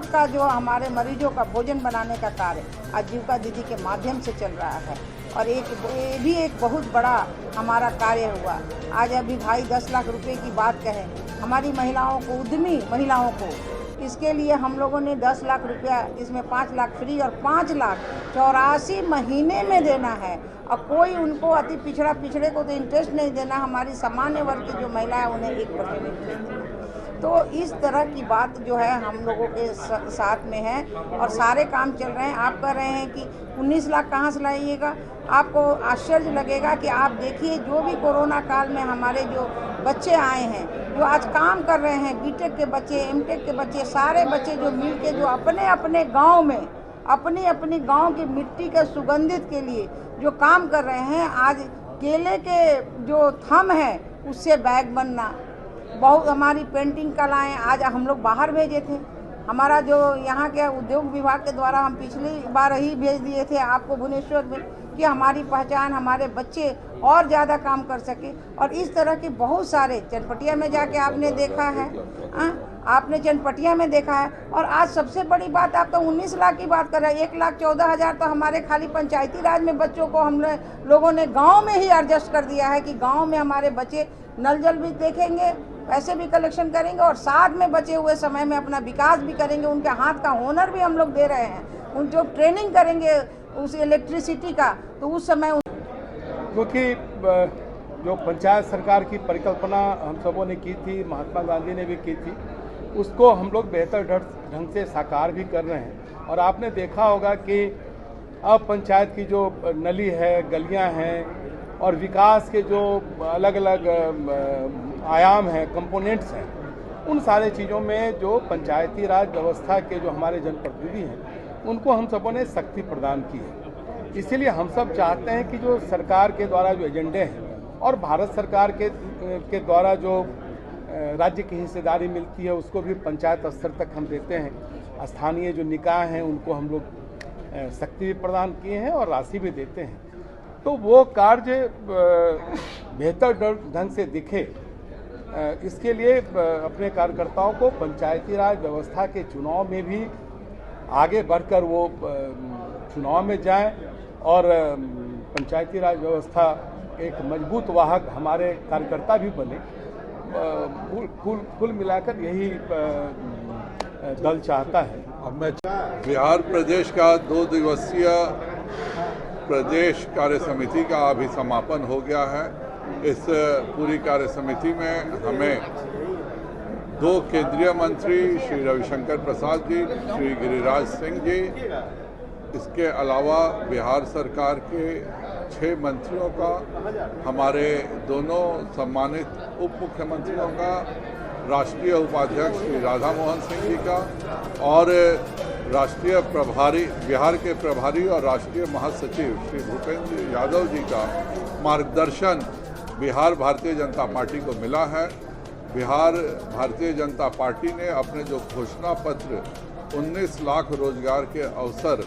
रोज का जो हमारे मरीजों का भोजन बनाने का कार्य आजीविका दीदी के माध्यम से चल रहा है। और ये भी एक बहुत बड़ा हमारा कार्य हुआ। आज अभी भाई 10 लाख रुपए की बात कहें, हमारी महिलाओं को, उद्यमी महिलाओं को, इसके लिए हम लोगों ने 10 लाख रुपया, जिसमें 5 लाख फ्री और 5 लाख 84 महीने में देना है। और कोई उनको अति पिछड़े को तो इंटरेस्ट नहीं देना, हमारी सामान्य वर्ग की जो महिला है उन्हें 1% इंटरेस्ट देना। तो इस तरह की बात जो है हम लोगों के साथ में है और सारे काम चल रहे हैं। आप कह रहे हैं कि 19 लाख कहाँ से लाइएगा, आपको आश्चर्य लगेगा कि आप देखिए जो भी कोरोना काल में हमारे जो बच्चे आए हैं, जो आज काम कर रहे हैं, बीटेक के बच्चे, एमटेक के बच्चे, सारे बच्चे जो मिल के जो अपने अपने गांव में अपनी अपनी गांव की मिट्टी के सुगंधित के लिए जो काम कर रहे हैं। आज केले के जो थम है उससे बैग बनना, बहुत हमारी पेंटिंग कलाएँ आज हम लोग बाहर भेजे थे। हमारा जो यहाँ के उद्योग विभाग के द्वारा हम पिछली बार ही भेज दिए थे आपको भुवनेश्वर में, कि हमारी पहचान, हमारे बच्चे और ज़्यादा काम कर सके। और इस तरह के बहुत सारे चनपटिया में जाके आपने देखा है, आपने चनपटिया में देखा है। और आज सबसे बड़ी बात, आप तो 19 लाख की बात कर रहे हैं, 1,14,000 तो हमारे खाली पंचायती राज में बच्चों को हम लोगों ने गाँव में ही एडजस्ट कर दिया है कि गाँव में हमारे बच्चे नल जल भी देखेंगे, पैसे भी कलेक्शन करेंगे और साथ में बचे हुए समय में अपना विकास भी करेंगे। उनके हाथ का हुनर भी हम लोग दे रहे हैं, उन जो ट्रेनिंग करेंगे उस इलेक्ट्रिसिटी का, तो उस समय क्योंकि जो पंचायत सरकार की परिकल्पना हम सबों ने की थी, महात्मा गांधी ने भी की थी, उसको हम लोग बेहतर ढंग से साकार भी कर रहे हैं। और आपने देखा होगा कि अब पंचायत की जो नली है, गलियां हैं और विकास के जो अलग अलग आयाम हैं, कंपोनेंट्स हैं, उन सारे चीज़ों में जो पंचायती राज व्यवस्था के जो हमारे जनप्रतिनिधि हैं उनको हम सबों ने शक्ति प्रदान की है। इसीलिए हम सब चाहते हैं कि जो सरकार के द्वारा जो एजेंडे हैं और भारत सरकार के द्वारा जो राज्य की हिस्सेदारी मिलती है उसको भी पंचायत स्तर तक हम देते हैं। स्थानीय जो निकाय हैं उनको हम लोग शक्ति भी प्रदान किए हैं और राशि भी देते हैं। तो वो कार्य बेहतर ढंग से दिखे, इसके लिए अपने कार्यकर्ताओं को पंचायती राज व्यवस्था के चुनाव में भी आगे बढ़कर वो चुनाव में जाएं और पंचायती राज व्यवस्था एक मजबूत वाहक हमारे कार्यकर्ता भी बने। कुल मिलाकर यही दल चाहता है। अब मैं बिहार प्रदेश का 2 दिवसीय प्रदेश कार्य समिति का अभी समापन हो गया है। इस पूरी कार्य समिति में हमें 2 केंद्रीय मंत्री श्री रविशंकर प्रसाद जी, श्री गिरिराज सिंह जी, इसके अलावा बिहार सरकार के 6 मंत्रियों का, हमारे दोनों सम्मानित उप मुख्यमंत्रियों का, राष्ट्रीय उपाध्यक्ष श्री राधा मोहन सिंह जी का और राष्ट्रीय प्रभारी, बिहार के प्रभारी और राष्ट्रीय महासचिव श्री भूपेंद्र यादव जी का मार्गदर्शन बिहार भारतीय जनता पार्टी को मिला है। बिहार भारतीय जनता पार्टी ने अपने जो घोषणा पत्र 19 लाख रोजगार के अवसर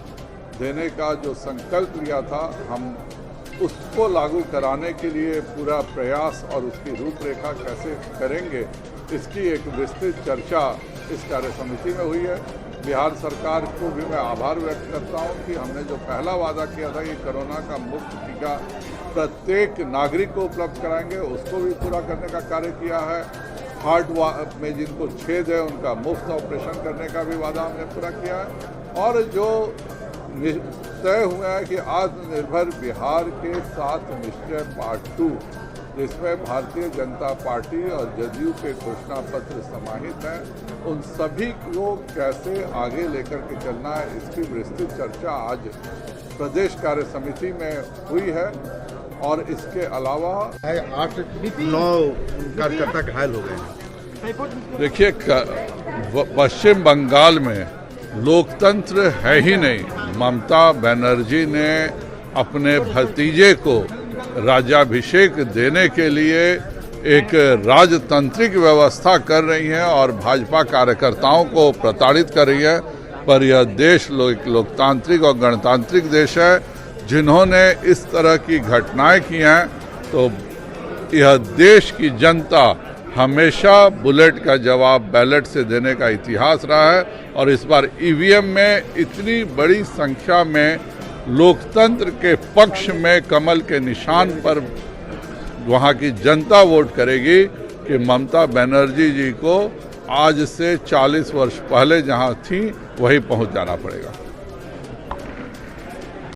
देने का जो संकल्प लिया था, हम उसको लागू कराने के लिए पूरा प्रयास और उसकी रूपरेखा कैसे करेंगे, इसकी एक विस्तृत चर्चा इस कार्य समिति में हुई है। बिहार सरकार को भी मैं आभार व्यक्त करता हूं कि हमने जो पहला वादा किया था कि कोरोना का मुफ्त टीका प्रत्येक नागरिक को उपलब्ध कराएंगे, उसको भी पूरा करने का कार्य किया है। हार्ट में जिनको छेद है उनका मुफ्त ऑपरेशन करने का भी वादा हमने पूरा किया है। और जो तय हुआ है कि आत्मनिर्भर बिहार के साथ निश्चय पार्ट 2, जिसमें भारतीय जनता पार्टी और जदयू के घोषणा पत्र समाहित हैं, उन सभी को कैसे आगे लेकर के चलना है, इसकी विस्तृत चर्चा आज प्रदेश कार्य समिति में हुई है। और इसके अलावा 8-9 कार्यकर्ता घायल हो गए। देखिए, पश्चिम बंगाल में लोकतंत्र है ही नहीं। ममता बनर्जी ने अपने भतीजे को राज्याभिषेक देने के लिए एक राजतांत्रिक व्यवस्था कर रही है और भाजपा कार्यकर्ताओं को प्रताड़ित कर रही है। पर यह देश लोकतांत्रिक और गणतांत्रिक देश है। जिन्होंने इस तरह की घटनाएं की हैं, तो यह देश की जनता हमेशा बुलेट का जवाब बैलेट से देने का इतिहास रहा है और इस बार ईवीएम में इतनी बड़ी संख्या में लोकतंत्र के पक्ष में कमल के निशान पर वहाँ की जनता वोट करेगी कि ममता बनर्जी जी को आज से 40 वर्ष पहले जहाँ थी वहीं पहुँच जाना पड़ेगा।